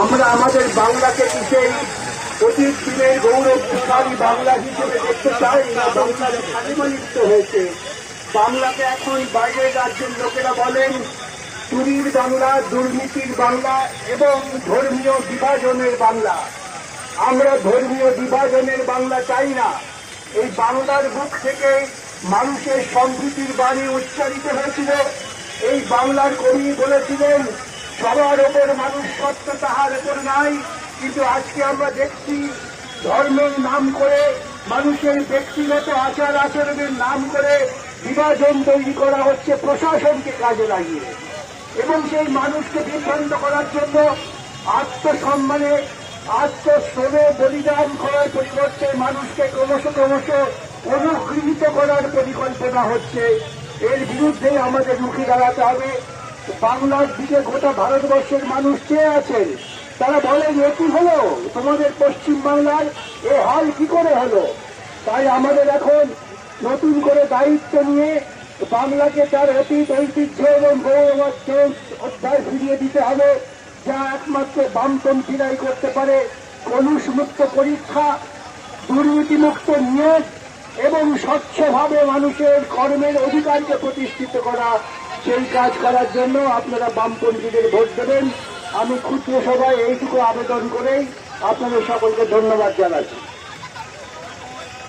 আমরা আমাদের বাংলাকে কি সেই অতীত দিনের গৌরবশালী বাংলা হিসেবে দেখতে চাই না বাংলার খালিমালিপ্ত হয়েছে? বাংলাকে এখন বাইরের রাজ্যের লোকেরা বলেন চুরির বাংলা, দুর্নীতির বাংলা এবং ধর্মীয় বিভাজনের বাংলা। আমরা ধর্মীয় বিভাজনের বাংলা চাই না। এই বাংলার বুক থেকে মানুষের সম্প্রীতির বাণী উচ্চারিত হয়েছিল। এই বাংলার কবি বলেছিলেন সবার ওপর মানুষ সত্য, তাহার ওপর নাই। কিন্তু আজকে আমরা দেখছি ধর্মের নাম করে, মানুষের ব্যক্তিগত আচার আচরণের নাম করে বিভাজন তৈরি করা হচ্ছে প্রশাসনকে কাজে লাগিয়ে, এবং সেই মানুষকে বিভ্রান্ত করার জন্য আত্মসম্মানে আত্মশ্রমে বলিদান করার পরিবর্তে মানুষকে ক্রমশ অনুগৃহীত করার পরিকল্পনা হচ্ছে। এর বিরুদ্ধে আমাদের রুখে দাঁড়াতে হবে। বাংলার দিকে গোটা ভারতবর্ষের মানুষ চেয়ে আছেন। তারা বলেন এ কি হলো, তোমাদের পশ্চিম বাংলার এ হাল কি করে হলো? তাই আমাদের এখন নতুন করে দায়িত্ব নিয়ে বাংলাকে তার অতীত ঐতিহ্য এবং গৌরবত্ব অধ্যায় ফিরিয়ে দিতে হবে, যা একমাত্র বামপন্থীরাই করতে পারে। কলুষমুক্ত পরীক্ষা, দুর্নীতিমুক্ত নিয়োগ এবং স্বচ্ছভাবে মানুষের কর্মের অধিকারকে প্রতিষ্ঠিত করা, সেই কাজ করার জন্য আপনারা বামপন্থীদের ভোট দেবেন। আমি ক্ষুদ্র সভায় এইটুকু আবেদন করেই আপনাদের সকলকে ধন্যবাদ জানাচ্ছি।